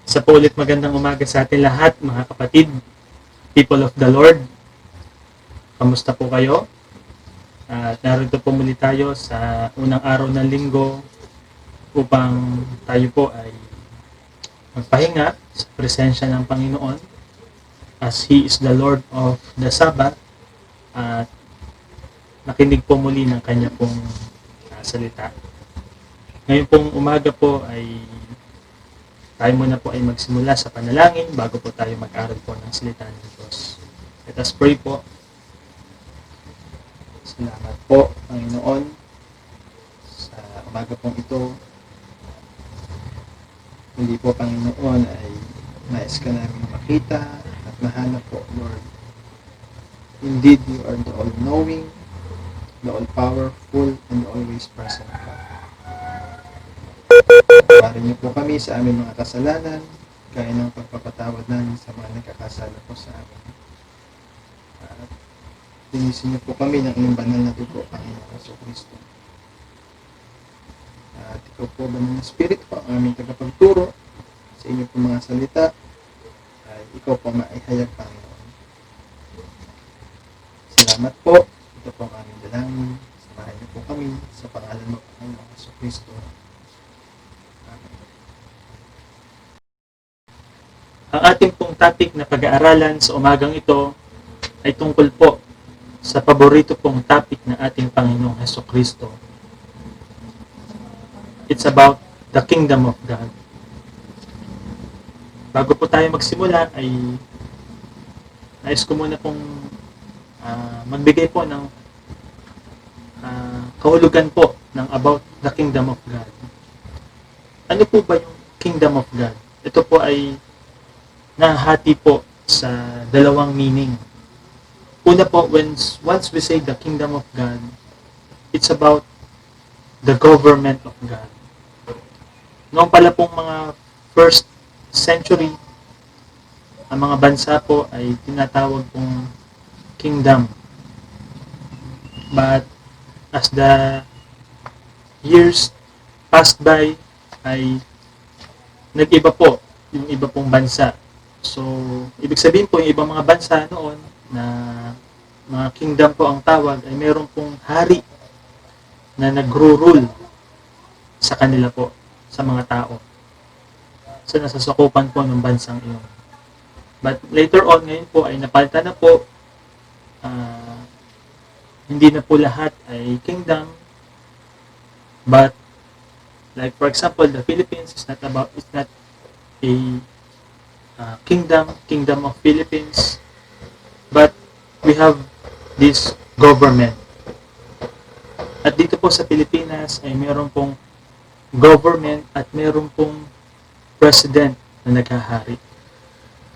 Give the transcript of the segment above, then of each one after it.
Sa po ulit magandang umaga sa atin lahat, mga kapatid, people of the Lord. Kamusta po kayo? At narito po muli tayo sa unang araw ng linggo upang tayo po ay magpahinga sa presensya ng Panginoon as He is the Lord of the Sabbath at nakinig po muli ng kanya pong salita. Ngayon pong umaga po ay tayo muna po ay magsimula sa panalangin bago po tayo mag-aral po ng salita ng Diyos. Let us pray po. Salamat po, Panginoon, sa umaga pong ito. Hindi po, Panginoon, ay nais ka namin makita at mahanap po, Lord. Indeed, you are the all-knowing, the all-powerful, and the always present God. Patawarin niyo po kami sa aming mga kasalanan, gaya ng pagpapatawad namin sa mga nagkakasala po sa amin. At linisin niyo po kami ng inyong banal na dugo, Panginoon Jesucristo. At ikaw po, Banal na Espiritu, ang aming tagapagturo sa inyong po mga salita, ay ikaw po maihayag, Panginoon. Salamat po. Ito po ang aming dalangin. Samahan niyo po kami sa pangalan ng Panginoon Jesucristo. Amen. Ang ating pong topic na pag-aaralan sa umagang ito ay tungkol po sa paborito pong topic ng ating Panginoong Jesucristo. It's about the kingdom of God. Bago po tayo magsimula ay nais ko muna pong magbigay po ng kahulugan po ng about the kingdom of God. Ano po ba yung kingdom of God? Ito po ay nahati po sa dalawang meaning. Una po, once we say the kingdom of God, it's about the government of God. Noong pala pong mga first century, ang mga bansa po ay tinatawag pong kingdom. But as the years passed by, ay nag-iba po yung iba pong bansa. So, ibig sabihin po yung ibang mga bansa noon na mga kingdom po ang tawag ay meron pong hari na nagro-rule sa kanila po, sa mga tao. So, nasasakupan po ng bansang iyon. But later on, ngayon po ay napalitan na po. Hindi na po lahat ay kingdom. But, like for example, the Philippines is not a kingdom of Philippines. But, we have this government. At dito po sa Pilipinas ay meron pong government at meron pong president na naghahari.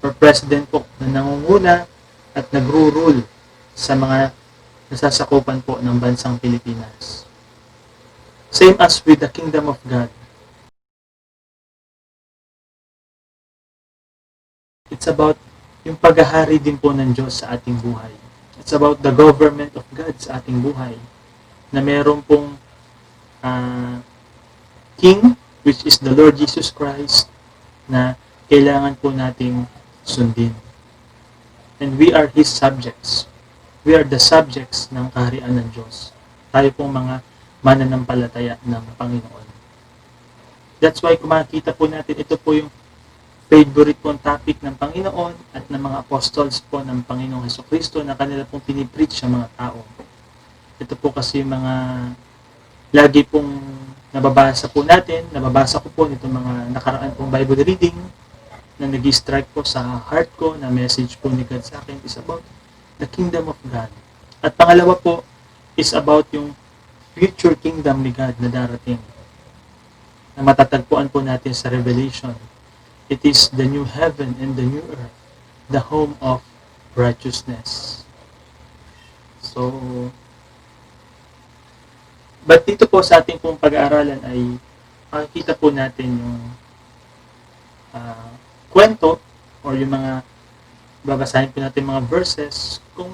Or president po na nangunguna at nagro-rule sa mga nasasakupan po ng bansang Pilipinas. Same as with the kingdom of God. It's about yung paghahari din po ng Diyos sa ating buhay. It's about the government of God sa ating buhay. Na meron pong King, which is the Lord Jesus Christ, na kailangan po nating sundin. And we are His subjects. We are the subjects ng kaharian ng Diyos. Tayo pong mga mananampalataya ng Panginoon. That's why kung makikita po natin, ito po yung favorite pong topic ng Panginoon at ng mga apostles po ng Panginoong Jesucristo na kanila pong pinipreach sa mga tao. Ito po kasi mga lagi pong nababasa ko po nitong mga nakaraan pong Bible reading na nag-strike po sa heart ko na message po ni God sa akin is about the kingdom of God. At pangalawa po is about yung future kingdom ni God na darating na matatagpuan po natin sa Revelation. It is the new heaven and the new earth, the home of righteousness. So, but dito po sa ating pong pag-aaralan ay makikita po natin yung kwento or yung mga babasahin po natin mga verses kung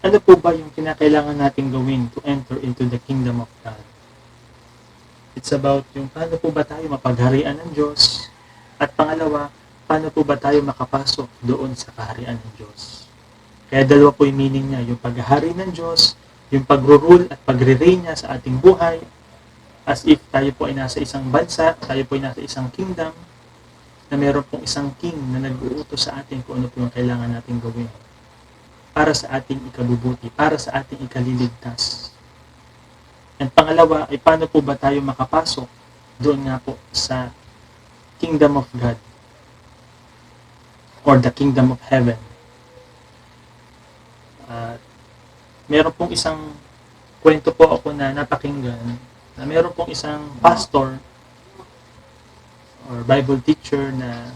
ano po ba yung kinakailangan natin gawin to enter into the kingdom of God. It's about yung paano po ba tayo mapagharian ng Diyos, At pangalawa, paano po ba tayo makapasok doon sa kaharian ng Diyos? Kaya dalawa po yung meaning niya, yung paghahari ng Diyos, yung pagro-rule at pagre-reign niya sa ating buhay, as if tayo po ay nasa isang bansa, tayo po ay nasa isang kingdom, na meron pong isang king na nag-uutos sa atin kung ano po yung kailangan natin gawin para sa ating ikabubuti, para sa ating ikaliligtas. And pangalawa, ay paano po ba tayo makapasok doon nga po sa kingdom of God or the kingdom of heaven. Meron pong isang kwento po ako na napakinggan na meron pong isang pastor or Bible teacher na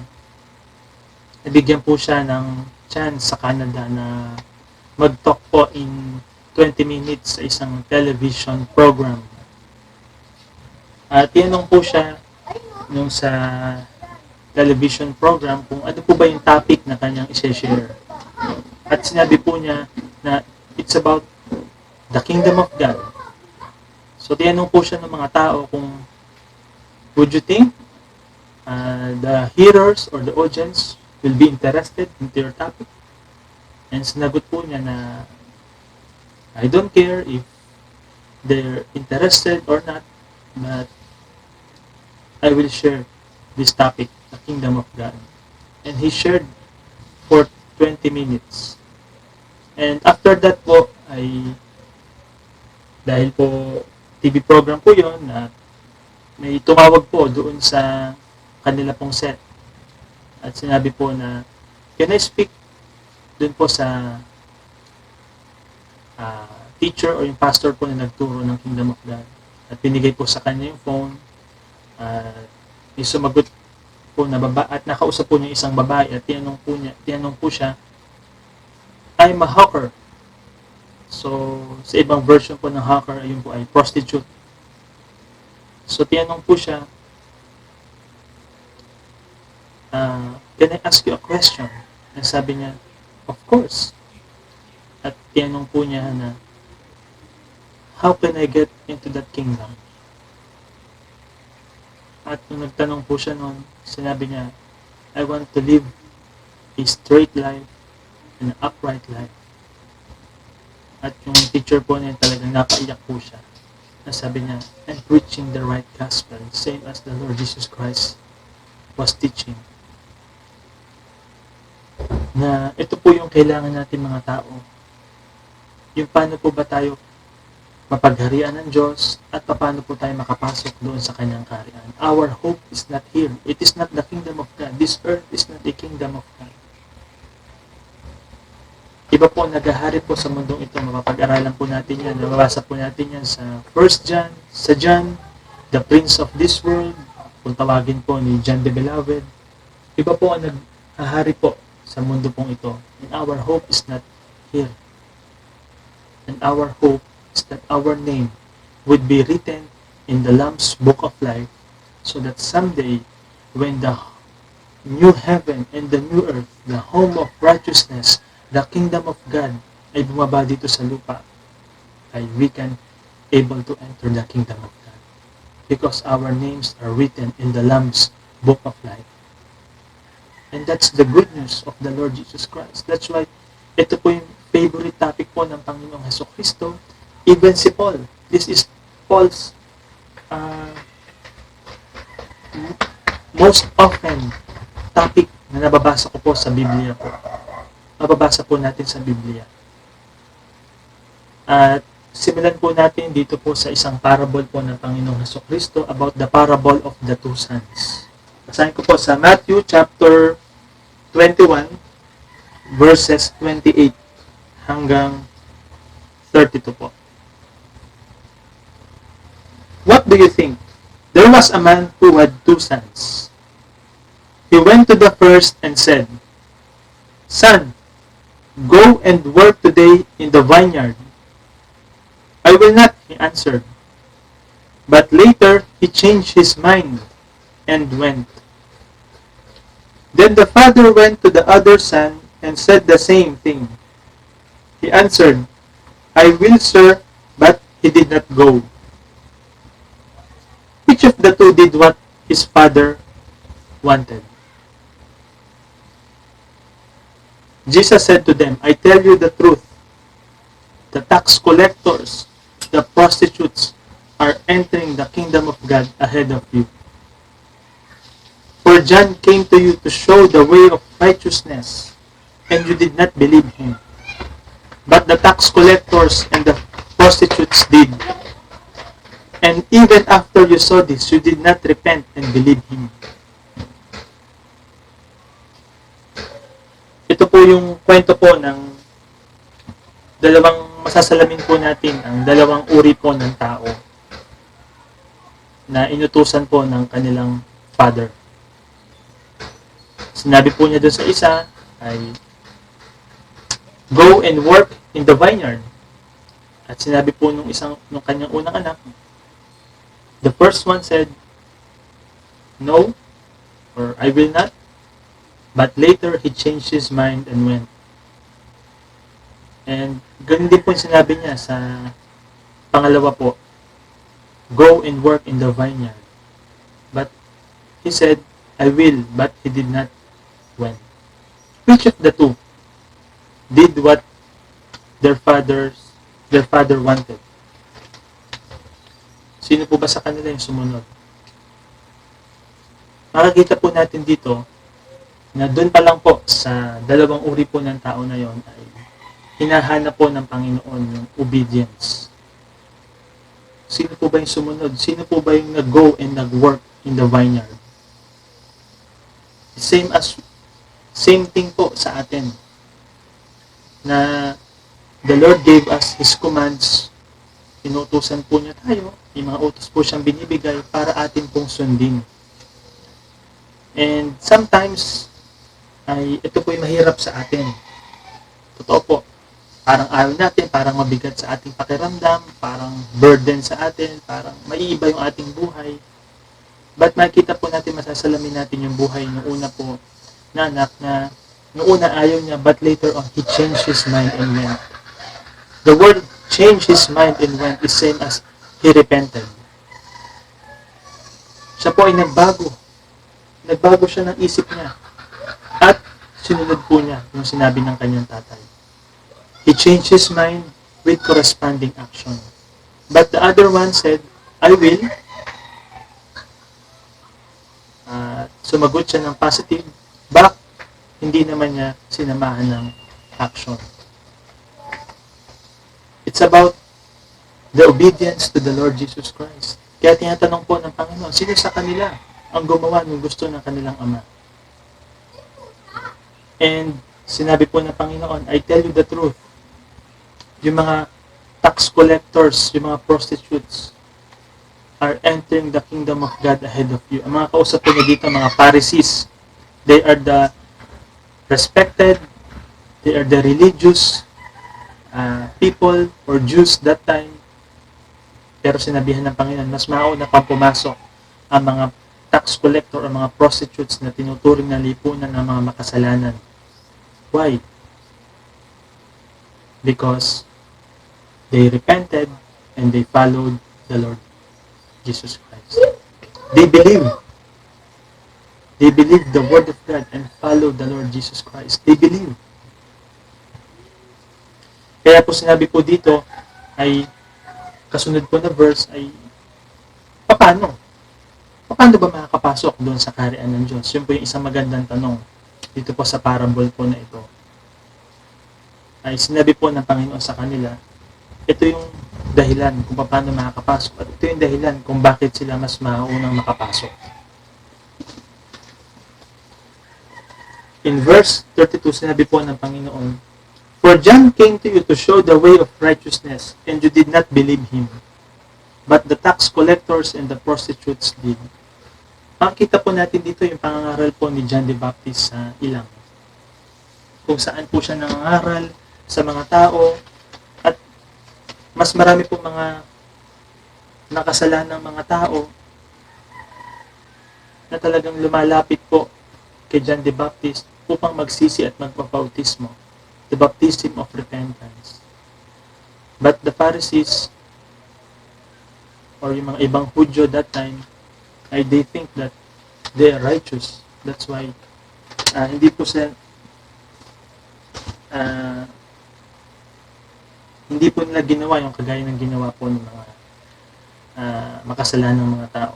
nabigyan po siya ng chance sa Canada na mag-talk po in 20 minutes sa isang television program. At tinanong po siya nung sa television program kung ano po ba yung topic na kanyang i-share. At sinabi po niya na it's about the kingdom of God. So tinanong po siya ng mga tao kung would you think the hearers or the audience will be interested into your topic? And sinagot po niya na I don't care if they're interested or not, but I will share this topic, the kingdom of God. And he shared for 20 minutes. And after that po, dahil po TV program po yon na may tumawag po doon sa kanila pong set. At sinabi po na, can I speak doon po sa teacher o yung pastor po na nagturo ng Kingdom of God. At binigay po sa kanya yung phone. May sumagot po na baba at nakausap po niya isang babae at tinanong po siya, I'm a hawker. So, sa ibang version po ng hawker, ayun po ay prostitute. So, tinanong po siya, can I ask you a question? And sabi niya, of course. At tinanong po niya na, how can I get into that kingdom? At nung nagtanong po siya noon, sinabi niya, I want to live a straight life and an upright life. At yung teacher po niya talagang napaiyak po siya. Sabi niya, I'm preaching the right gospel, same as the Lord Jesus Christ was teaching. Na ito po yung kailangan natin mga tao. Yung paano po ba tayo mapagharian ng Diyos at paano po tayo makapasok doon sa kanyang kaharian. Our hope is not here. It is not the kingdom of God. This earth is not the kingdom of God. Iba po naghahari po sa mundong ito. Mapapag-aralan po natin yan. Mababasa po natin yan sa 1 John, sa John, the prince of this world, kung tawagin po ni John the Beloved. Iba po ang naghahari po sa mundo pong ito. And our hope is not here. And our hope is that our name would be written in the Lamb's Book of Life so that someday when the new heaven and the new earth, the home of righteousness, the kingdom of God ay bumaba dito sa lupa, ay we can able to enter the kingdom of God because our names are written in the Lamb's Book of Life. And that's the good news of the Lord Jesus Christ. That's why ito po yung favorite topic po ng Panginoong Hesukristo. Even si Paul. This is Paul's most often topic na nababasa ko po sa Biblia po. Mababasa po natin sa Biblia. At simulan po natin dito po sa isang parable po ng Panginoong Hesukristo about the parable of the two sons. Basahin ko po sa Matthew chapter 21 verses 28 hanggang 32 po. What do you think? There was a man who had two sons. He went to the first and said, Son, go and work today in the vineyard. I will not, he answered. But later he changed his mind and went. Then the father went to the other son and said the same thing. He answered, I will, sir, but he did not go. Which of the two did what his father wanted? Jesus said to them, I tell you the truth, the tax collectors, the prostitutes are entering the kingdom of God ahead of you. For John came to you to show the way of righteousness, and you did not believe him. But the tax collectors and the prostitutes did. And even after you saw this, you did not repent and believe him. Ito po yung kwento po ng masasalamin po natin ang dalawang uri po ng tao na inutusan po ng kanilang father. Sinabi po niya doon sa isa ay go and work in the vineyard. At sinabi po nung kanyang unang anak, the first one said, no, or I will not. But later, he changed his mind and went. And ganun din po yung sinabi niya sa pangalawa po, go and work in the vineyard. But he said, I will, but he did not went. Which of the two did what their father wanted? Sino po ba sa kanila yung sumunod? Makikita po natin dito na doon pa lang po sa dalawang uri po ng tao na yon ay hinahanap po ng Panginoon yung obedience. Sino po ba yung sumunod? Sino po ba yung nag-go and nag-work in the vineyard? Same thing po sa atin na the Lord gave us His commands. Inutusan po niya tayo. Yung mga utos po siyang binibigay para atin pong sundin. And sometimes ay ito po yung mahirap sa atin. Totoo po. Parang ayaw natin, parang mabigat sa ating pakiramdam, parang burden sa atin, parang maiiba yung ating buhay. But makikita po natin, masasalamin natin yung buhay ng una po na anak na noong una ayaw niya, but later on, he changed his mind and went. The word change his mind and went is same as he repented. Siya po ay nagbago. Nagbago siya ng isip niya. At sinunod po niya yung sinabi ng kanyang tatay. He changed his mind with corresponding action. But the other one said, I will. Sumagot siya ng positive, but hindi naman niya sinamahan ng action. It's about the obedience to the Lord Jesus Christ. Kaya tinatanong po ng Panginoon, sino sa kanila ang gumawa ng gusto ng kanilang Ama? And sinabi po ng Panginoon, I tell you the truth. Yung mga tax collectors, yung mga prostitutes, are entering the kingdom of God ahead of you. Ang mga kausap po niya dito, mga Pharisees, they are the respected, they are the religious people or Jews that time. Pero sinabihan ng Panginoon, mas mauna pang pumasok ang mga tax collector o mga prostitutes na tinuturing na lipunan ng mga makasalanan. Why? Because they repented and they followed the Lord Jesus Christ. They believed the word of God and followed the Lord Jesus Christ. They believed. Kaya po sinabi po dito ay kasunod po na verse ay paano? Paano ba makakapasok doon sa kaharian ng Diyos? Yun po yung isang magandang tanong dito po sa parable po na ito. Ay sinabi po ng Panginoon sa kanila, ito yung dahilan kung paano makakapasok at ito yung dahilan kung bakit sila mas maunang makapasok. In verse 32, sinabi po ng Panginoon, for John came to you to show the way of righteousness, and you did not believe him. But the tax collectors and the prostitutes did. Makikita po natin dito yung pangangaral po ni John the Baptist sa ilang. Kung saan po siya nangangaral sa mga tao, at mas marami po mga nakasalanang mga tao na talagang lumalapit po kay John the Baptist upang magsisi at magpabautismo. The baptism of repentance. But the Pharisees or yung mga ibang Hudyo that time, they think that they are righteous. That's why hindi po sila ah, hindi po nila ginawa yung kagaya ng ginawa po ng mga makasalanang mga tao.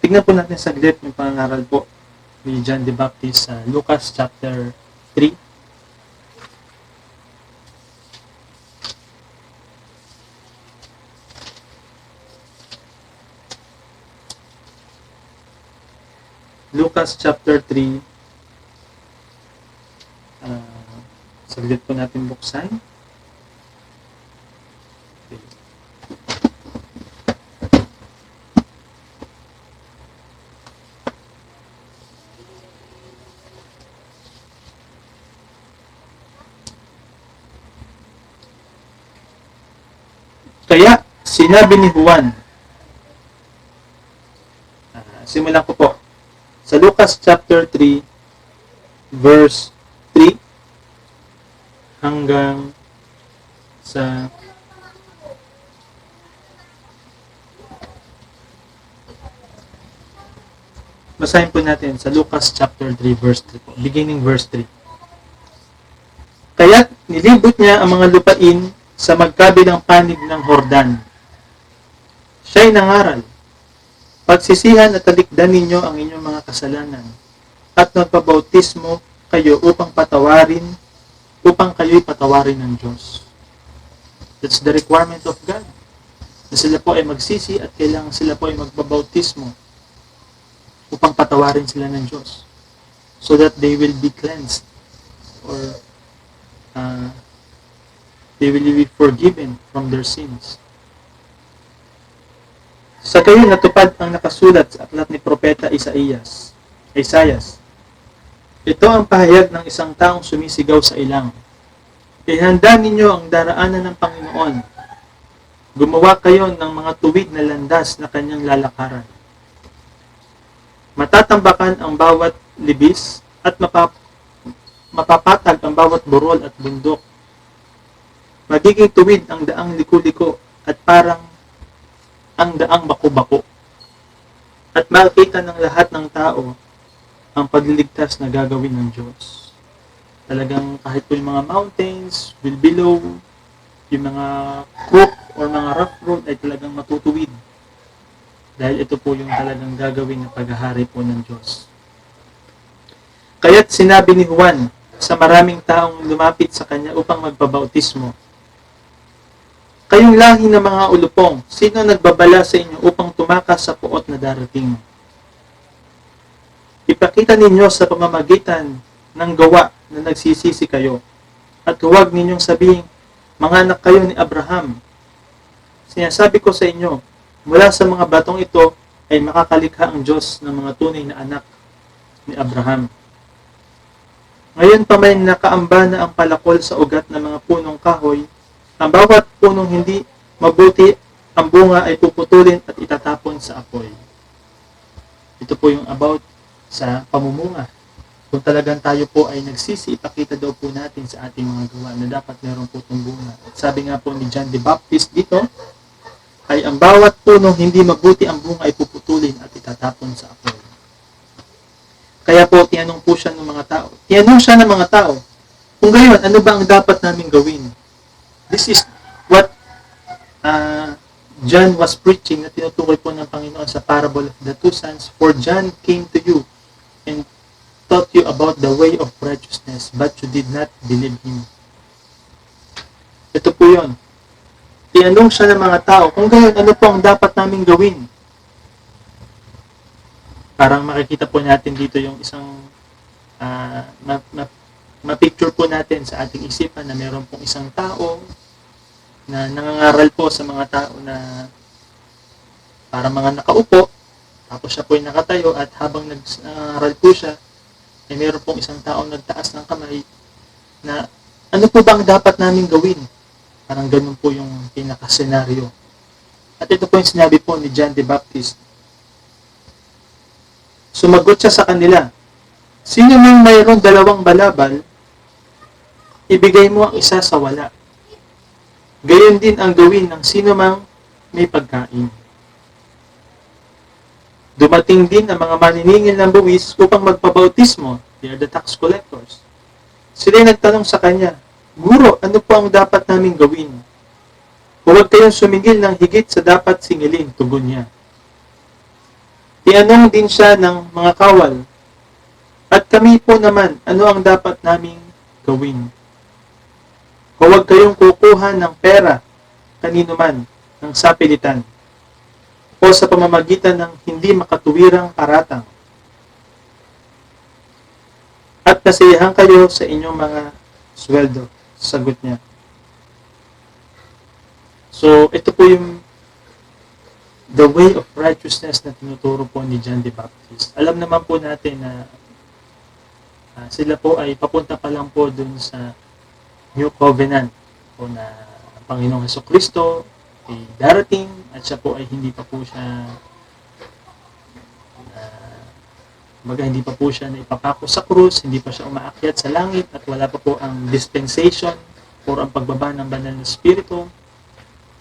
Tignan po natin saglit yung pangaral po ni John the Baptist sa Lucas chapter 3. Lucas chapter 3. Saglit po natin buksan. Okay. Kaya sinabi ni Juan, simulan ko po. Sa Lucas chapter 3, verse 3, hanggang sa basahin po natin sa Lucas chapter 3 verse 3 po, beginning verse 3. Kaya't nilibot niya ang mga lupain sa magkabilang panig ng Hordan. Siya'y nangaral, pagsisihan at talikdan ninyo ang inyong mga kasalanan at magpabautismo kayo upang kayo'y patawarin ng Diyos. That's the requirement of God. Na sila po ay magsisi at kailangan sila po ay magbabautismo upang patawarin sila ng Diyos. So that they will be cleansed or they will be forgiven from their sins. Sa kayo natupad ang nakasulat sa aklat ni Propeta Isaias. Ito ang pahayag ng isang taong sumisigaw sa ilang. Ihanda ninyo ang daraanan ng Panginoon. Gumawa kayo ng mga tuwid na landas na kanyang lalakaran. Matatambakan ang bawat libis at mapapatag ang bawat burol at bundok. Magiging tuwid ang daang liku-liko at parang ang daang bako-bako. At makikita ng lahat ng tao ang pagliligtas na gagawin ng Diyos. Talagang kahit po yung mga mountains will below, yung mga crook or mga rough road ay talagang matutuwid. Dahil ito po yung talagang gagawin na paghahari po ng Diyos. Kaya't sinabi ni Juan sa maraming taong lumapit sa kanya upang magpabautismo, kayong lahi ng mga ulupong, sino nagbabala sa inyo upang tumakas sa puot na darating? Ipakita ninyo sa pamamagitan ng gawa na nagsisisi kayo. At huwag ninyong sabihin, mga anak kayo ni Abraham. Sinasabi ko sa inyo, mula sa mga batong ito ay makakalikha ang Diyos ng mga tunay na anak ni Abraham. Ngayon pa may nakaamba na ang palakol sa ugat ng mga punong kahoy. Ang bawat punong hindi mabuti, ang bunga ay puputulin at itatapon sa apoy. Ito po yung about sa pamumunga. Kung talagang tayo po ay nagsisi, ipakita daw po natin sa ating mga gawa na dapat meron po itong bunga. At sabi nga po ni John the Baptist dito, ay ang bawat punong hindi mabuti ang bunga ay puputulin at itatapon sa apoy. Kaya po, tinanong po siya ng mga tao. Tinanong siya ng mga tao, kung gayon, ano ba ang dapat namin gawin? This is what John was preaching na tinutukoy po ng Panginoon sa parable of the two sons. For John came to you and taught you about the way of righteousness, but you did not believe him. Ito po yun. Tinanong siya ng mga tao, kung gayon, ano po ang dapat namin gawin? Parang makikita po natin dito yung isang ma-picture po natin sa ating isipan na meron pong isang tao na nangangaral po sa mga tao na para mga nakaupo, tapos siya po ay nakatayo at habang nangangaral po siya, ay meron pong isang tao nagtaas ng kamay na ano po ba ang dapat namin gawin? Parang ganun po yung pinaka-senaryo. At ito po yung sinabi po ni John the Baptist. Sumagot siya sa kanila, sino mang mayroong dalawang balabal, ibigay mo ang isa sa wala. Gayon din ang gawin ng sino mang may pagkain. Dumating din ang mga maniningil ng buwis upang magpabautismo. They are the tax collectors. Sila'y nagtanong sa kanya, Guro, ano po ang dapat naming gawin? Huwag kayong sumingil ng higit sa dapat singilin, tugon niya. Tinanong din siya ng mga kawal, at kami po naman, ano ang dapat naming gawin? Huwag kayong kukuha ng pera kanino man ng sapilitan o sa pamamagitan ng hindi makatuwirang paratang. At nasiyahan kayo sa inyong mga sweldo, sagot niya. So, ito po yung the way of righteousness na tinuturo po ni John the Baptist. Alam naman po natin na sila po ay papunta pa lang po dun sa New Covenant po na ang Panginoong Hesukristo ay darating at siya po ay hindi pa po siya hindi pa po siya na ipapako sa krus, hindi pa siya umaakyat sa langit at wala pa po ang dispensation or ang pagbaba ng banal na spirito.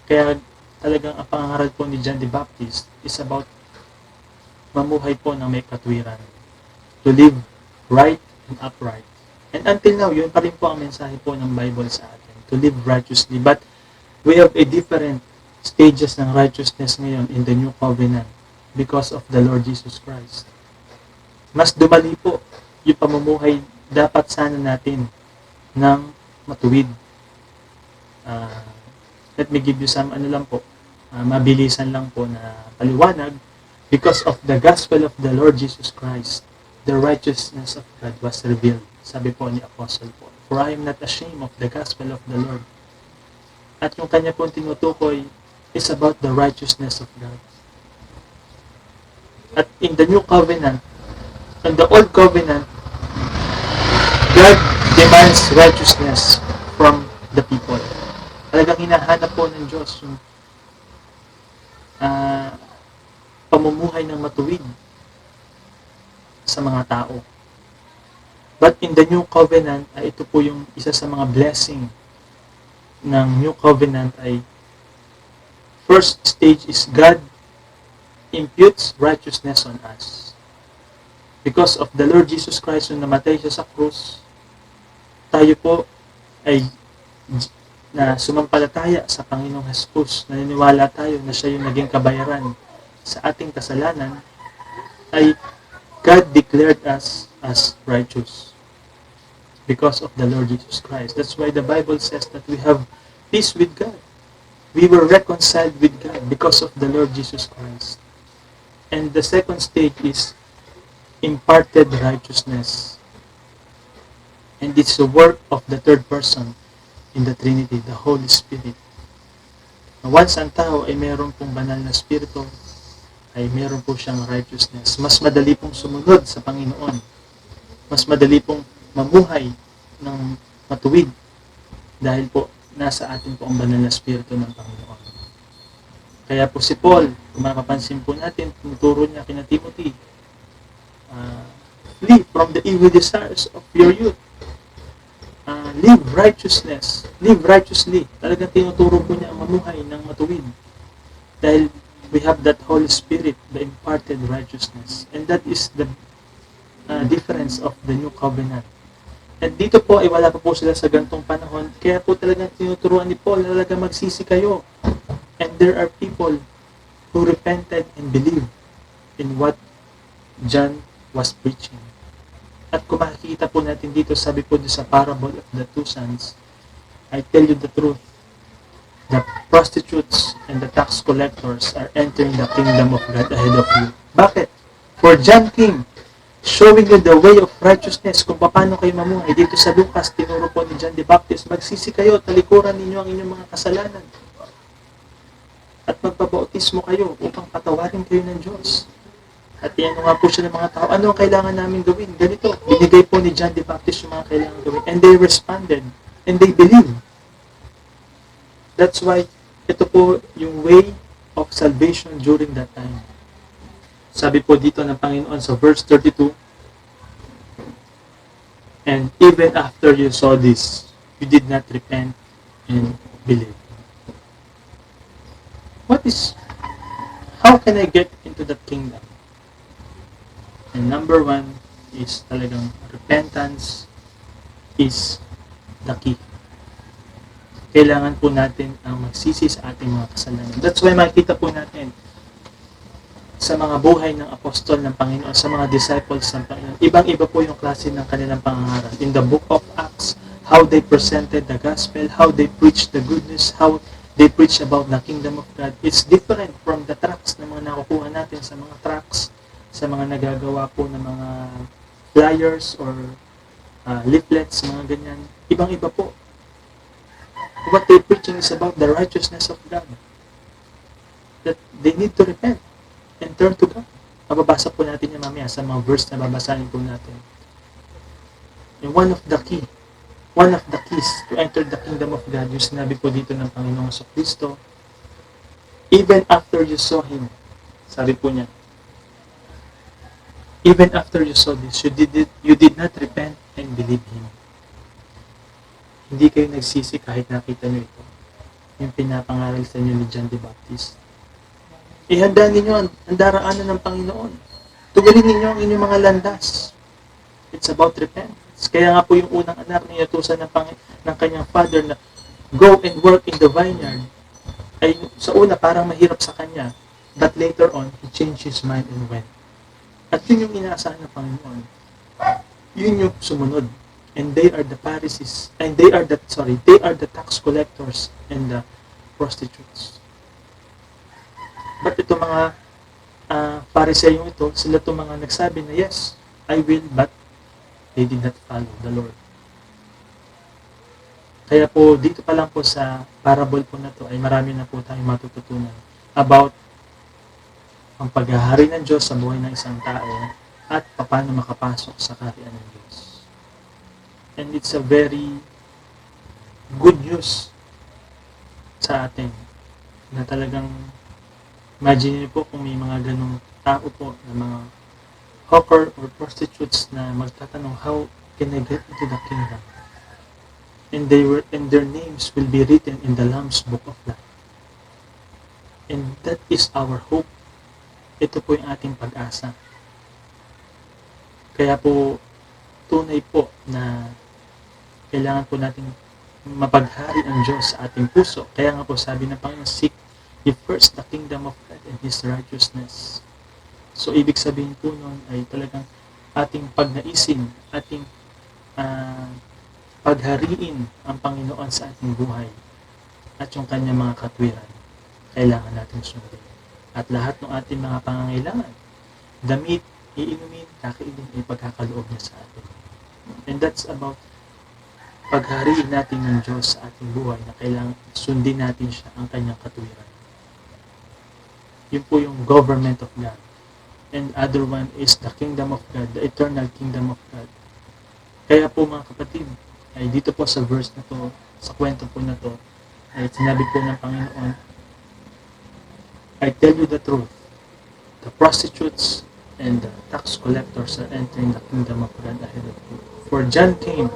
Kaya talagang ang pangangaral po ni John the Baptist is about mamuhay po ng may katwiran. To live right and upright. And until now, yun pa rin po ang mensahe po ng Bible sa atin. To live righteously. But we have a different stages ng righteousness ngayon in the New Covenant because of the Lord Jesus Christ. Mas dumali po yung pamumuhay dapat sana natin ng matuwid. Let me give you some mabilisan lang po na paliwanag. Because of the gospel of the Lord Jesus Christ, the righteousness of God was revealed. Sabi po ni Apostle Paul, for I am not ashamed of the gospel of the Lord. At yung kanya pong tinutukoy is about the righteousness of God. At in the New Covenant, in the Old Covenant, God demands righteousness from the people. Talagang hinahanap po ng Diyos yung pamumuhay ng matuwid sa mga tao. But in the New Covenant, ito po yung isa sa mga blessing ng New Covenant ay first stage is God imputes righteousness on us. Because of the Lord Jesus Christ nung namatay siya sa krus, tayo po ay na sumampalataya sa Panginoong Jesus, naniniwala tayo na siya yung naging kabayaran sa ating kasalanan, ay God declared us as righteous because of the Lord Jesus Christ. That's why the Bible says that we have peace with God. We were reconciled with God because of the Lord Jesus Christ. And the second stage is imparted righteousness. And it's the work of the third person in the Trinity, the Holy Spirit. Once ang tao ay meron pong banal na spirito, ay meron po siyang righteousness. Mas madali pong sumunod sa Panginoon. Mas madali pong mamuhay ng matuwid dahil po nasa atin po ang banal na spirito ng Panginoon. Kaya po si Paul, kung mapapansin po natin, tinuturo niya kina Timothy, flee from the evil desires of your youth. Live righteousness. Live righteously. Talagang tinuturo po niya ang mamuhay ng matuwid. Dahil we have that Holy Spirit, the imparted righteousness. And that is the difference of the New Covenant. At dito po ay wala pa po sila sa gantong panahon. Kaya po talagang tinuturuan ni Paul na talagang magsisi kayo. And there are people who repented and believed in what John was preaching. At kung makikita po natin dito, sabi po sa parable of the two sons, I tell you the truth, the prostitutes and the tax collectors are entering the kingdom of God ahead of you. Bakit? For John came, showing you the way of righteousness, kung paano kayo mamuhay. Dito sa Lucas, tinuro po ni John the Baptist, magsisi kayo, talikuran ninyo ang inyong mga kasalanan. At magpabautismo kayo upang patawarin kayo ng Diyos. At yan nga po siya ng mga tao, ano ang kailangan namin gawin? Ganito, binigay po ni John the Baptist yung mga kailangan gawin. And they responded, and they believed. That's why, ito po yung way of salvation during that time. Sabi po dito ng Panginoon sa verse 32, and even after you saw this, you did not repent and believe. How can I get into the kingdom? And number one is talagang repentance is the key. kailangan po natin ang magsisi sa ating mga kasalanan. That's why makikita po natin sa mga buhay ng apostol ng Panginoon, sa mga disciples ng Panginoon, ibang-iba po yung klase ng kanilang pangangaral. In the book of Acts, how they presented the gospel, how they preached the good news, how they preach about the kingdom of God. It's different from the tracts na mga nakukuha natin sa mga tracts, sa mga nagagawa po ng mga flyers or leaflets, mga ganyan. Ibang-iba po. What they're preaching is about the righteousness of God. That they need to repent and turn to God. Mababasa po natin yung mamaya sa mga verse na babasahin po natin. And one of the keys to enter the kingdom of God, yung sinabi po dito ng Panginoong Kristo, even after you saw Him, sabi po niya, even after you saw this, you did not repent and believe Him. Hindi kayo nagsisi kahit nakita niyo ito. Yung pinapangaral sa inyo ni John the Baptist. Ihanda ninyo ang daraanan ng Panginoon. Tugalin ninyo ang inyong mga landas. It's about repentance. Kaya nga po yung unang anak niya tusan ng kanyang father na go and work in the vineyard. Ay sa una parang mahirap sa kanya. But later on, he changed his mind and went. At yun yung inaasahan ng Panginoon. Yun yung sumunod. And they are the Pharisees, and they are the tax collectors and the prostitutes. But ito mga Pariseyong ito, sila itong mga nagsabi na yes, I will, but they did not follow the Lord. Kaya po, dito pa lang po sa parable po na to ay marami na po tayong matututunan about ang paghahari ng Diyos sa buhay ng isang tao at paano makapasok sa kaharian ng Diyos. And it's a very good news sa atin na talagang imagine niyo po kung may mga ganong tao po na mga hawker or prostitutes na magtatanong, how can I get into the kingdom? And their names will be written in the Lamb's Book of Life. And that is our hope. Ito po yung ating pag-asa. Kaya po tunay po na kailangan po natin mapaghari ang Diyos sa ating puso. Kaya nga po sabi ng Panginoon, seek ye first the kingdom of God and His righteousness. So, ibig sabihin po nun ay talagang ating pagnaisin, ating paghariin ang Panginoon sa ating buhay at yung kanyang mga katwiran. Kailangan natin sundin. At lahat ng ating mga pangangailangan, damit, iinumin, kakainin, ay pagkakaloob niya sa atin. And that's about paghariin natin ng Diyos sa ating buhay na kailangan sundin natin siya ang kanyang katwiran. Yun po yung government of God. And other one is the kingdom of God, the eternal kingdom of God. Kaya po mga kapatid, ay dito po sa verse na to, sa kwento po na to, ay sinabi po ng Panginoon, I tell you the truth, the prostitutes and the tax collectors are entering the kingdom of God ahead of you. For John came,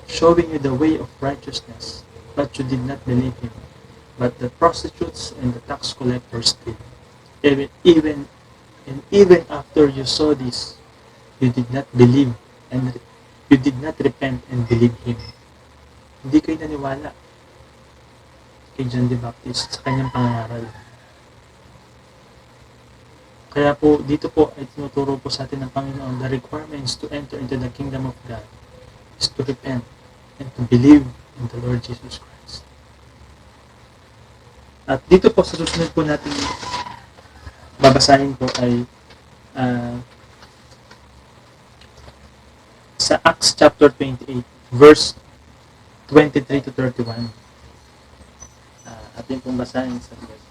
showing you the way of righteousness, but you did not believe him. But the prostitutes and the tax collectors did. Even after you saw this, you did not believe and you did not repent and believe him. Hindi kayo naniwala kay John the Baptist sa kanyang pangaral. Kaya po, dito po ay tinuturo po sa atin ng Panginoon, the requirements to enter into the kingdom of God is to repent and to believe in the Lord Jesus Christ. At dito po sa susunod po natin babasahin po ay sa Acts chapter 28 verse 23 to 31. Atin pong basahin sa verse.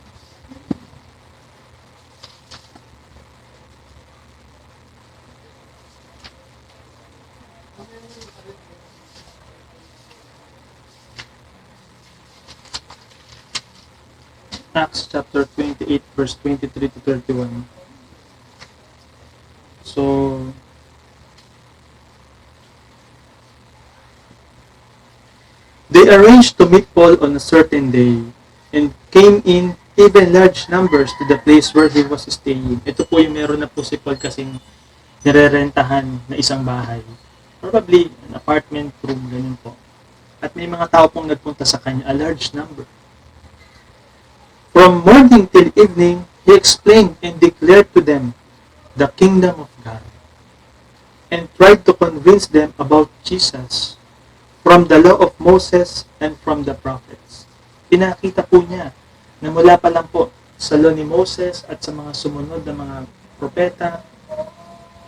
Acts chapter 28 verse 23 to 31. So, they arranged to meet Paul on a certain day and came in even large numbers to the place where he was staying. Ito po yung meron na po si Paul kasing nirerentahan na isang bahay. Probably an apartment room, ganun po. At may mga tao pong nagpunta sa kanya, a large number. From morning till evening, he explained and declared to them the kingdom of God and tried to convince them about Jesus from the law of Moses and from the prophets. Pinakita po niya na mula pa lang po sa law ni Moses at sa mga sumunod na mga propeta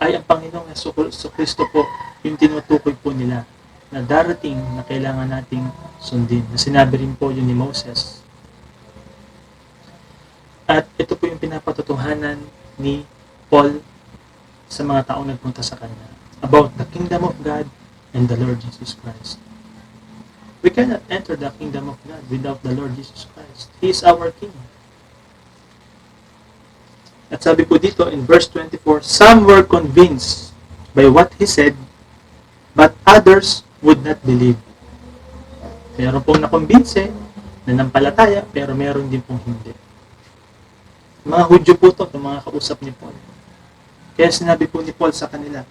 ay ang Panginoong Jesucristo po yung tinutukoy po nila na darating na kailangan nating sundin. Na sinabi rin po yun ni Moses. At ito po yung pinapatutuhanan ni Paul sa mga taong nagpunta sa kanya about the kingdom of God and the Lord Jesus Christ. We cannot enter the kingdom of God without the Lord Jesus Christ. He is our King. At sabi po dito in verse 24, some were convinced by what he said, but others would not believe. Meron pong nakumbinse, nanampalataya, pero meron din pong hindi. Mga Hudyo po ito, mga kausap ni Paul. Kaya sinabi po ni Paul sa kanila,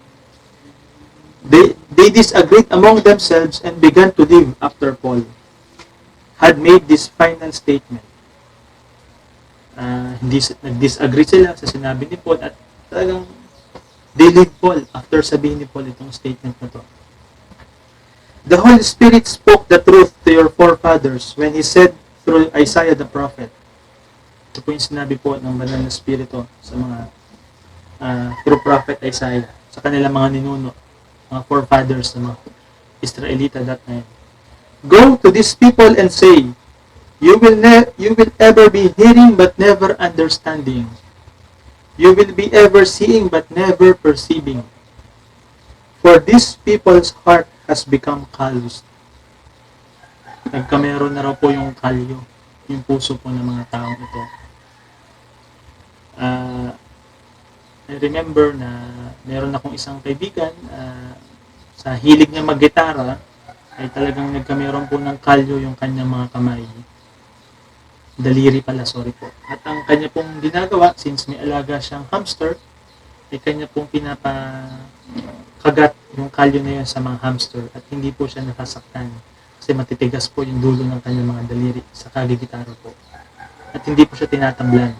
they disagreed among themselves and began to live after Paul had made this final statement. Nag-disagree sila sa sinabi ni Paul at talagang they leave Paul after sabihin ni Paul itong statement na to. The Holy Spirit spoke the truth to your forefathers when He said through Isaiah the prophet. Ito po yung sinabi po ng Banal na Espiritu sa mga through prophet Isaiah, sa kanilang mga ninuno, mga forefathers ng mga Israelita that time. Go to these people and say, you will ever be hearing but never understanding. You will be ever seeing but never perceiving. For these people's heart has become calloused. Nagkameron na raw po yung kalyo, yung puso po ng mga taong ito. I remember na meron akong isang kaibigan, sa hilig niya mag-gitara, ay talagang nagkameron po ng kalyo yung kanyang mga kamay. Daliri pala, sorry po. At ang kanya pong ginagawa, since may alaga siyang hamster, ay kanya pong pinapakagat yung kalyo na yun sa mga hamster at hindi po siya nasasaktan. Kasi matitigas po yung dulo ng kanyang mga daliri sa kagigitara po. At hindi po siya tinatablan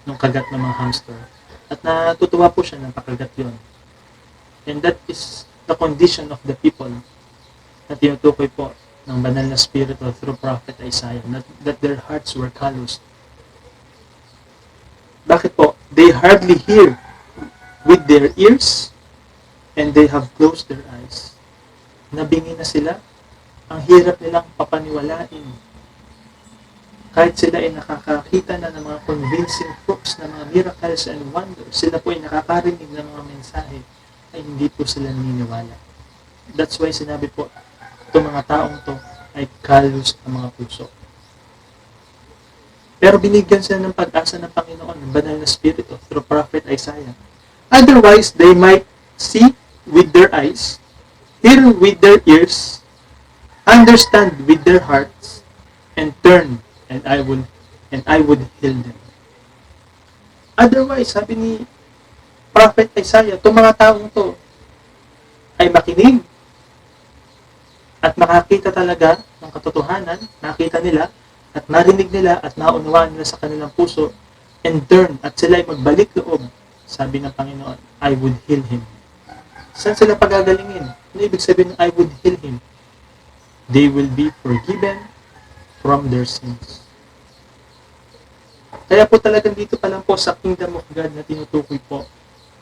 ng kagat ng mga hamster. At natutuwa po siya ng pakagat yun. And that is the condition of the people na tinutukoy po ng Banal na Espiritu through Prophet Isaiah, that their hearts were calloused. Bakit po? They hardly hear with their ears and they have closed their eyes. Nabingi na sila. Ang hirap nilang papaniwalain. Kahit sila ay nakakakita na ng mga convincing proofs ng mga miracles and wonders, sila po ay nakakarinig ng mga mensahe, ay hindi po sila naniniwala. That's why sinabi po, itong mga taong to ay callous ang mga puso. Pero binigyan sila ng pag-asa ng Panginoon, ng Banal na Espiritu, through Prophet Isaiah. Otherwise, they might see with their eyes, hear with their ears, understand with their hearts, and turn, and I would heal them. Otherwise, sabi ni Prophet Isaiah, itong mga taong to ay makinig at makakita talaga ng katotohanan, nakita nila at marinig nila at maunawaan nila sa kanilang puso and turn at sila ay magbalik loob. Sabi ng Panginoon, I would heal him. Saan sila pagagalingin? Ano ibig sabihin ng I would heal him? They will be forgiven from their sins. Kaya po talagang dito pa lang po sa Kingdom of God na tinutukoy po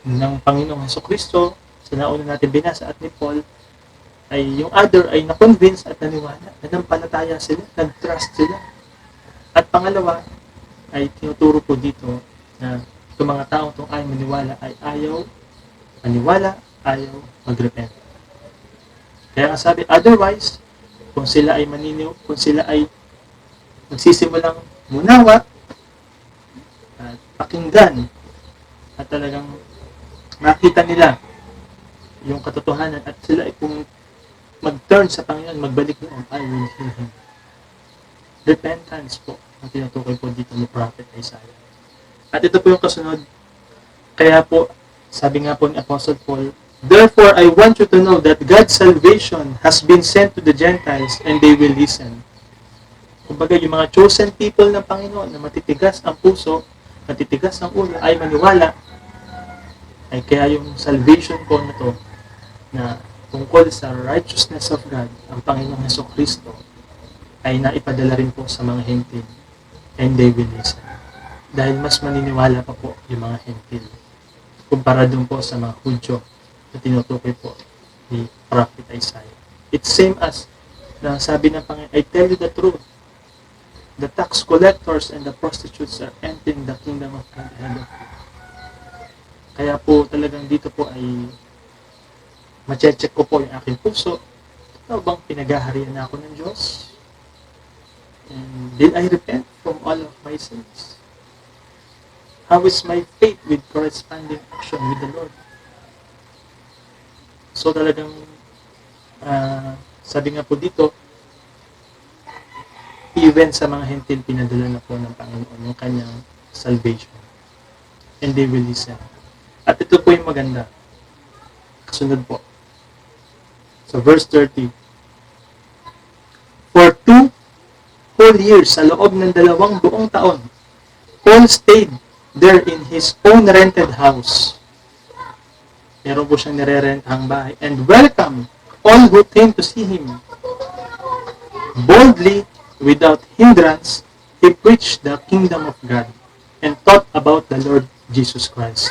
ng Panginoong Jesucristo, sa nauna natin binasa at ni Paul, ay yung other ay na-convince at naniwala, nanampalataya sila, nag-trust sila. At pangalawa, ay tinuturo po dito na itong mga taong itong ayaw maniwala ay ayaw maniwala, ayaw mag-repent. Kaya sabi, otherwise, kung sila ay kung sila ay magsisimulang munawa, at pakinggan, at talagang makita nila yung katotohanan at sila ay kung mag-turn sa Panginoon, magbalik noon, I will heal him. Repentance po ang tinutukoy po dito ni Prophet Isaiah. At ito po yung kasunod. Kaya po, sabi nga po ni Apostle Paul, Therefore, I want you to know that God's salvation has been sent to the Gentiles and they will listen. Kumbaga, yung mga chosen people ng Panginoon na matitigas ang puso, matitigas ang ulo, ay maniwala, ay kaya yung salvation po na to, na tungkol sa righteousness of God, ang Panginoong Hesukristo, ay naipadala rin po sa mga hentil. And they will listen. Dahil mas maniniwala pa po yung mga hentil. Kumpara dun po sa mga Hudyo na tinutukoy po ni Prophet Isaiah. It's same as na sabi ng Panginoon, I tell you the truth. The tax collectors and the prostitutes are entering the kingdom of God ahead of you. Kaya po talagang dito po ay mache-check ko po yung aking puso. Ano bang pinagaharian na ako ng Diyos? And did I repent from all of my sins? How is my faith with corresponding action with the Lord? So talagang sabi nga po dito, even sa mga hentil, pinadala na po ng Panginoon yung kanyang salvation. And they will listen. At ito po yung maganda. Kasunod po. So verse 30. For 2 whole years, sa loob ng 2 buong taon, Paul stayed there in his own rented house. Meron po siyang nire-rentahang bahay. And welcome all who came to see him. Boldly, without hindrance, he preached the kingdom of God and taught about the Lord Jesus Christ.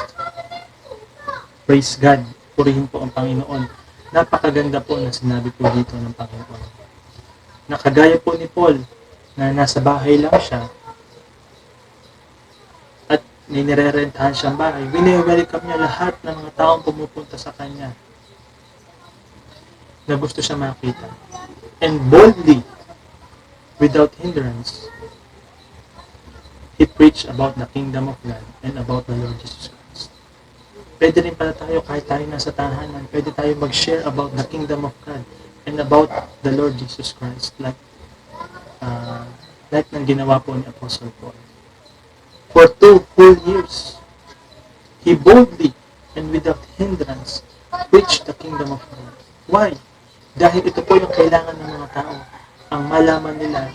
Praise God. Purihin po ang Panginoon. Napakaganda po na sinabi po dito ng Panginoon. Nakagaya po ni Paul na nasa bahay lang siya at may nire-rentahan siyang bahay. Wini-welcome niya lahat ng mga taong pumupunta sa kanya na gusto siya makita. And boldly, without hindrance, he preached about the kingdom of God and about the Lord Jesus Christ. Pwede rin pala tayo, kahit tayo nasa tahanan, pwede tayo mag-share about the kingdom of God and about the Lord Jesus Christ, like nang ginawa po ni Apostle Paul. For 2 whole years, he boldly and without hindrance preached the kingdom of God. Why? Dahil ito po yung kailangan ng mga tao. Ang malaman nila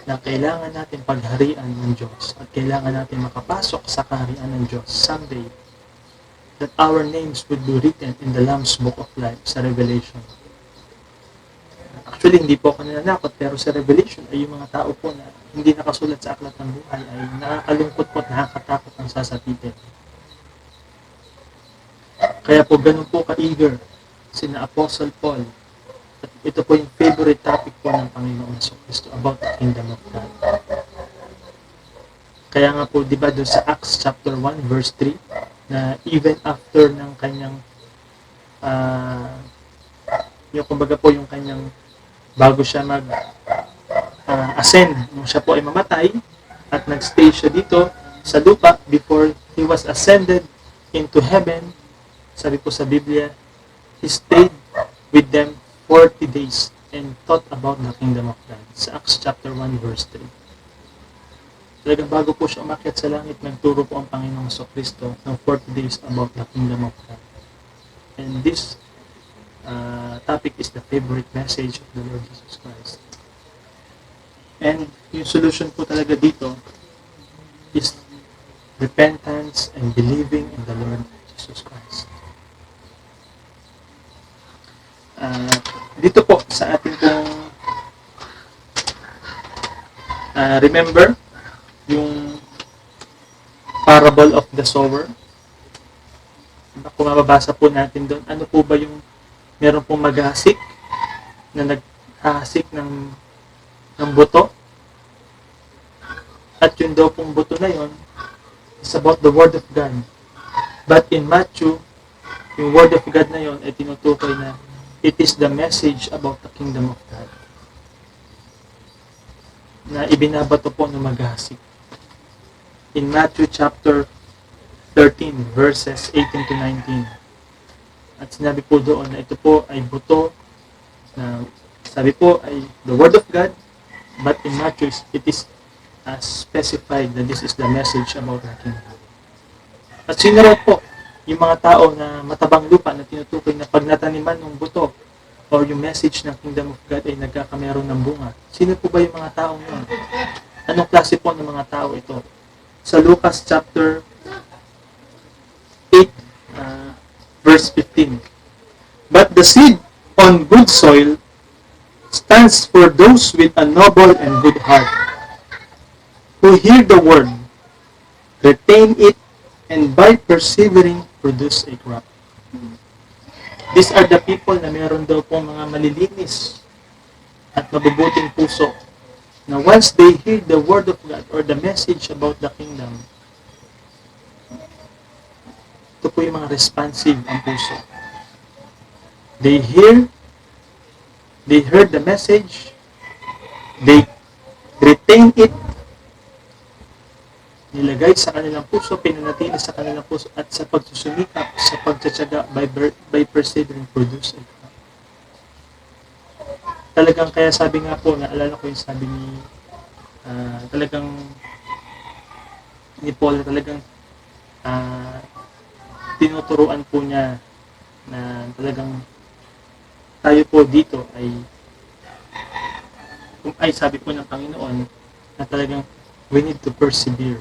na kailangan natin pagharian ng Diyos at kailangan natin makapasok sa kaharian ng Diyos someday, that our names would be written in the Lamb's Book of Life sa Revelation. Actually, hindi po ako nananakot, pero sa Revelation ay yung mga tao po na hindi nakasulat sa aklat ng buhay ay nakakalungkot po at nakakatakot ang sasapitin. Kaya po ganun po ka-eager sina Apostle Paul. At ito po yung favorite topic po ng Panginoon Jesucristo about the kingdom of God. Kaya nga po, di ba doon sa Acts chapter 1 verse 3, na even after ng kanyang yung kumbaga po yung kanyang bago siya ascend, nung siya po ay mamatay at nagstay siya dito sa lupa before he was ascended into heaven, sabi po sa Biblia, he stayed with them 40 days and taught about the kingdom of God. Sa Acts chapter 1 verse 3. Talagang bago po siya umakyat sa langit, nagturo po ang Panginoong Jesucristo ng 40 days about the kingdom of God. And this topic is the favorite message of the Lord Jesus Christ. And yung solution po talaga dito is repentance and believing in the Lord Jesus Christ. Dito po sa ating pong remember yung parable of the sower. Kung mababasa po natin doon, ano po ba yung meron pong maghahasik na naghahasik ng buto, at yun daw pong buto na yun is about the Word of God. But in Matthew, yung Word of God na yun ay tinutukoy na it is the message about the kingdom of God na ibinabato po ng maghahasik. In Matthew chapter 13 verses 18 to 19. At sinabi po doon na ito po ay buto na sabi po ay the Word of God, but in Matthew it is specified that this is the message about the kingdom. At sino raw po yung mga tao na matabang lupa na tinutukoy na pag nataniman ng buto or yung message ng Kingdom of God ay nagkakameron ng bunga. Sino po ba yung mga taong yun? Anong klase po ng mga tao ito? Sa Lucas chapter 8, verse 15. But the seed on good soil stands for those with a noble and good heart, who hear the word, retain it, and by persevering, produce a crop. These are the people na meron daw pong mga malilinis at mabubuting puso, na once they hear the word of God or the message about the kingdom, ito po yung mga responsive ang puso. They heard the message, they retain it, nilagay sa kanilang puso, pinanatili sa kanilang puso, at sa pagsusumikap, sa pagtsatsaga, by persevering, produce it. Talagang, kaya sabi nga po, naalala ko yung sabi ni, talagang, ni Paul, talagang, tinuturuan po niya, na talagang, tayo po dito ay sabi po ng Panginoon, na talagang, we need to persevere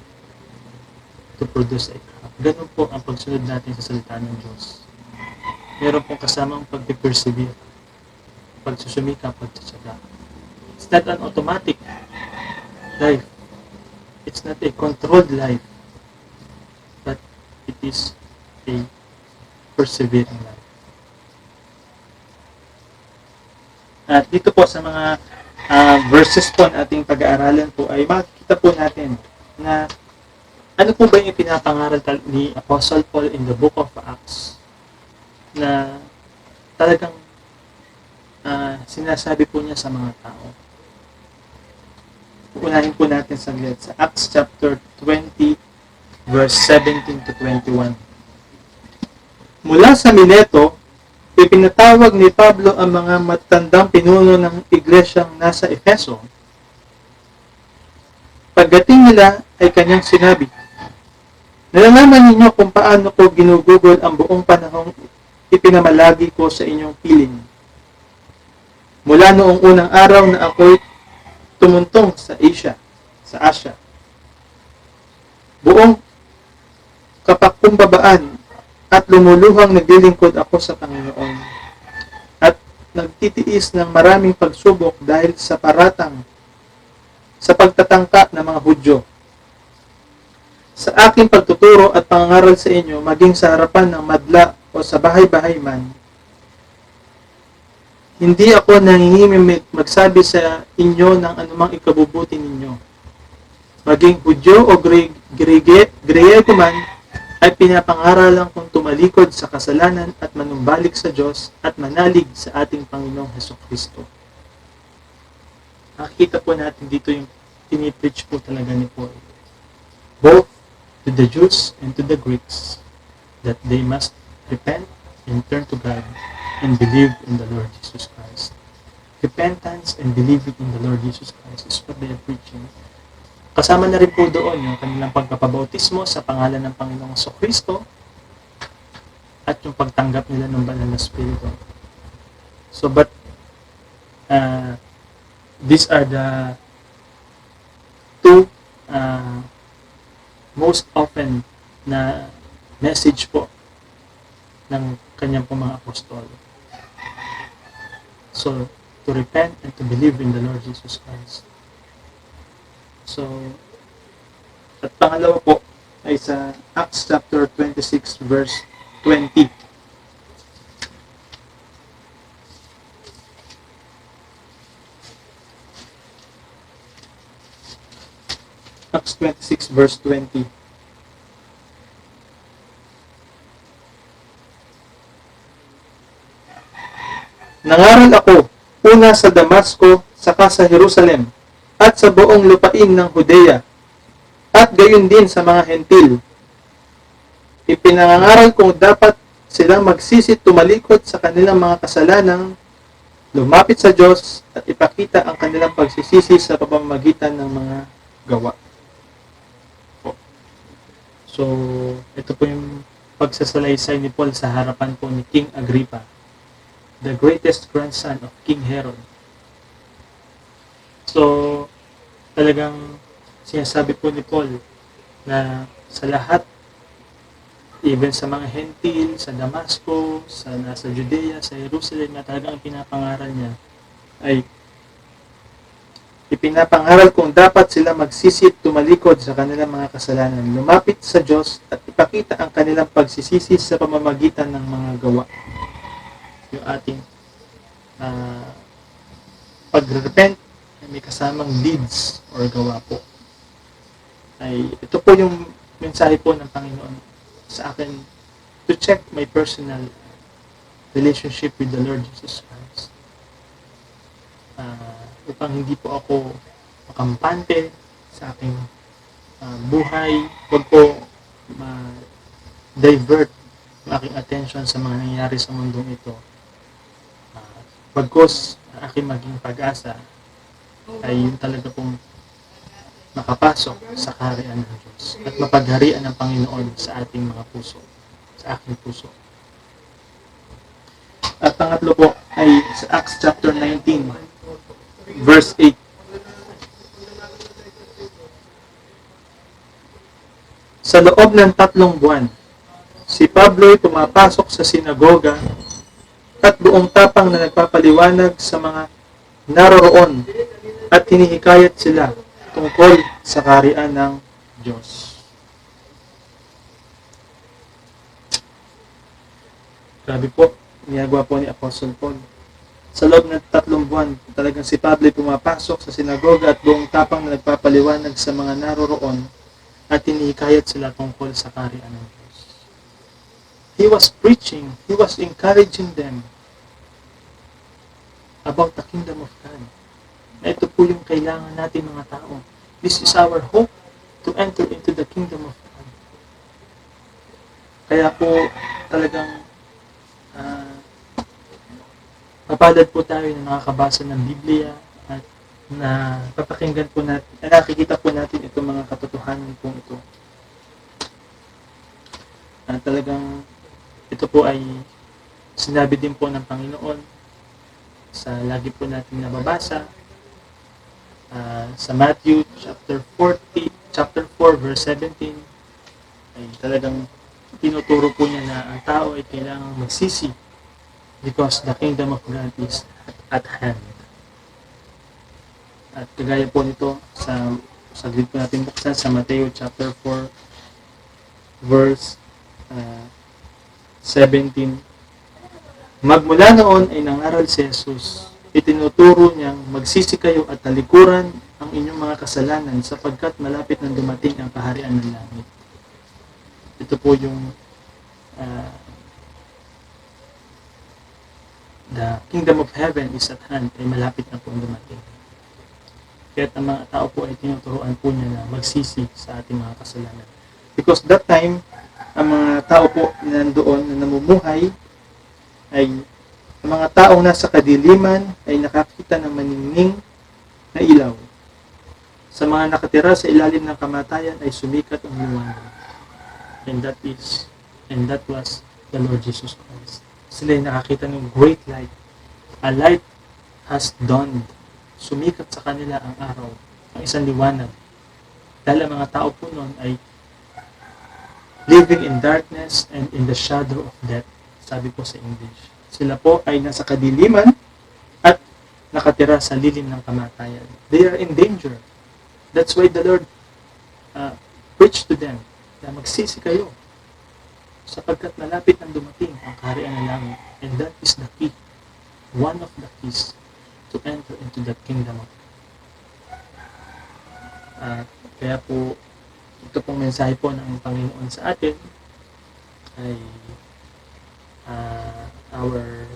to produce a crop. Ganun po ang pagsunod natin sa salita ng Diyos. Meron pong kasamang pag-persevere, pagsusumika, pagtsatsaga. It's not an automatic life. It's not a controlled life. But it is a persevering life. At dito po sa mga verses po na ating pag-aaralan po ay makikita po natin na ano po ba yung pinapangaral ni Apostle Paul in the book of Acts na talagang sinasabi po niya sa mga tao. Unahin po natin saglit sa Acts chapter 20 verse 17 to 21. Mula sa Mileto, ipinatawag ni Pablo ang mga matandang pinuno ng iglesyang nasa Efeso. Pagdating nila ay kanyang sinabi, nalalaman ninyo kung paano ko ginugugol ang buong panahong ipinamalagi ko sa inyong piling. Mula noong unang araw na ako'y tumuntong sa Asia. Buong kapakkumbabaan at lumuluhang naglilingkod ako sa Panginoon at nagtitiis ng maraming pagsubok dahil sa pagtatangka ng mga Hudyo. Sa aking pagtuturo at pangangaral sa inyo, maging sa harapan ng madla o sa bahay-bahay man, hindi ako nangingimik magsabi sa inyo ng anumang ikabubuti ninyo. Maging Hudyo o Griego man, ay pinapangaralan kong tumalikod sa kasalanan at manumbalik sa Diyos at manalig sa ating Panginoong Hesukristo. Nakikita po natin dito yung pinipreach po talaga ni Paul. Both to the Jews and to the Greeks, that they must repent and turn to God and believe in the Lord Jesus Christ. Repentance and believing in the Lord Jesus Christ is what they are preaching. Kasama na rin po doon yung kanilang pagkapabautismo sa pangalan ng Panginoong Hesukristo at yung pagtanggap nila ng banal na Espiritu. So, but these are the two most often na message po ng kanyang po mga apostol. So, to repent and to believe in the Lord Jesus Christ. So, at pangalawa po ay sa Acts chapter 26 verse 20. Acts 26 verse 20. Nangaral ako una sa Damasco, saka sa Jerusalem, at sa buong lupain ng Judea, at gayon din sa mga hentil. Ipinangangaral kong dapat silang magsisit tumalikod sa kanilang mga kasalanang, lumapit sa Diyos, at ipakita ang kanilang pagsisisi sa pamamagitan ng mga gawa. So, ito po yung pagsasalaysay ni Paul sa harapan po ni King Agrippa, the greatest grandson of King Herod. So, talagang sinasabi po ni Paul na sa lahat, even sa mga hentil, sa Damasco, sa nasa Judea, sa Jerusalem, na talagang pinapangaral niya ay ipinapangaral kung dapat sila magsisi tumalikod sa kanilang mga kasalanan, lumapit sa Diyos at ipakita ang kanilang pagsisisi sa pamamagitan ng mga gawa. Yung ating pag-repent ay may kasamang deeds or gawa po. Ay ito po yung mensahe po ng Panginoon sa akin to check my personal relationship with the Lord Jesus Christ. Upang hindi po ako makampante sa aking buhay, huwag po ma-divert ang aking attention sa mga nangyayari sa mundong ito. Pagkos aking maging pag-asa ay yun talaga pong makapasok sa kaharian ng Diyos at mapagharian ng Panginoon sa ating mga puso, sa aking puso. At pangatlo po ay sa Acts chapter 19, verse 8. Sa loob ng 3 buwan, si Pablo ay pumapasok sa sinagoga at buong tapang na nagpapaliwanag sa mga naroroon at hinihikayat sila tungkol sa kaharian ng Diyos. Grabe po, ginagawa po ni Apostle Paul. Sa loob ng 3 buwan, talagang si Pablo pumapasok sa sinagoga at buong tapang na nagpapaliwanag sa mga naroroon at hinihikayat sila tungkol sa kaharian ng Diyos. He was preaching, he was encouraging them about the kingdom of God. Na ito po yung kailangan natin mga tao. This is our hope to enter into the kingdom of God. Kaya po talagang mapalad po tayo na nakakabasa ng Biblia at na papakinggan po natin, nakikita po natin itong mga katotohanan po ito. At talagang ito po ay sinabi din po ng Panginoon sa lagi po natin nababasa sa Matthew chapter 4 verse 17 ay talagang tinuturo po niya na ang tao ay kailangang magsisi because the kingdom of God is at hand. At kagaya po nito sa saglit po natin buksan sa Matthew chapter 4 verse 17. Magmula noon ay nangaral si Jesus. Itinuturo niyang magsisi kayo at talikuran ang inyong mga kasalanan sapagkat malapit na dumating ang kaharian ng langit. Ito po yung the kingdom of heaven is at hand, ay malapit na po dumating. Kaya ang mga tao po ay tinuturuan po niya na magsisi sa ating mga kasalanan. Because that time, ang mga tao po na nandoon na namumuhay ay ang mga taong nasa kadiliman ay nakakita ng maningning na ilaw. Sa mga nakatira sa ilalim ng kamatayan ay sumikat ang liwanag. And that was the Lord Jesus Christ. Sila ay nakakita ng great light. A light has dawned. Sumikat sa kanila ang araw, ang isang liwanag. Dahil ang mga tao po noon ay living in darkness and in the shadow of death, sabi po sa English. Sila po ay nasa kadiliman at nakatira sa lilim ng kamatayan. They are in danger. That's why the Lord preached to them na magsisi kayo sapagkat malapit ang dumating ang kaharian ng langit. And that is the key. One of the keys to enter into that kingdom of God. Kaya po, ito pong mensahe po ng Panginoon sa atin ay our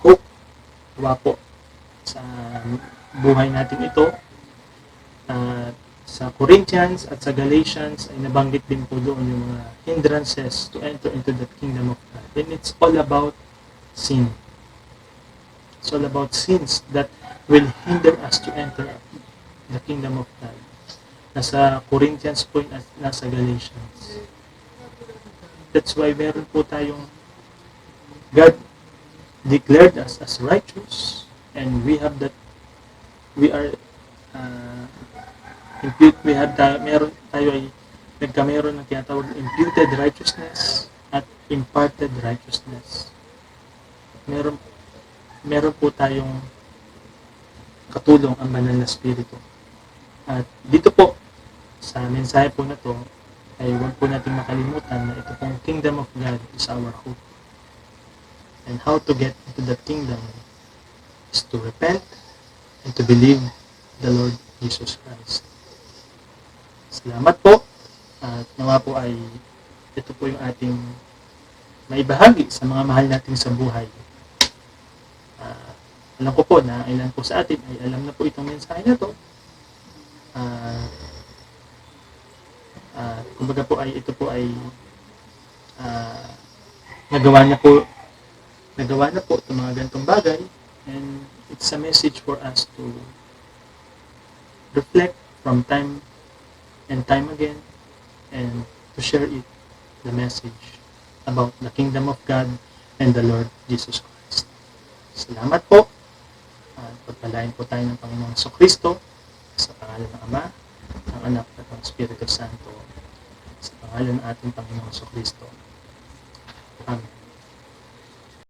hope, gawa po sa buhay natin ito. Sa Corinthians at sa Galatians ay nabanggit din po doon yung mga hindrances to enter into the kingdom of God. And it's all about sin. It's all about sins that will hinder us to enter the kingdom of God. Nasa Corinthians po at nasa Galatians. That's why meron po tayong God declared us as righteous, and we have that, we are meron tayo ay nagkameron ng tinatawag na imputed righteousness at imparted righteousness. Meron po tayong katulong ang banal na spirito. At dito po sa mensahe po na to ay huwag po nating makalimutan na ito pong kingdom of God is our hope. And how to get into that kingdom is to repent and to believe the Lord Jesus Christ. Salamat po, at nawa po ay ito po yung ating maibahagi sa mga mahal natin sa buhay. Alam ko po na ilan po sa atin ay alam na po itong mensahe na to. Kumbaga po ay ito po ay nagawa na po itong mga ganitong bagay, and it's a message for us to reflect from time and time again and to share it, the message about the kingdom of God and the Lord Jesus Christ. Salamat po, at pagpalain po tayo ng Panginoong Kristo sa pangalan ng Ama, ng Anak at ng Espiritu Santo, sa pangalan ng ating Panginoong Kristo. Amen.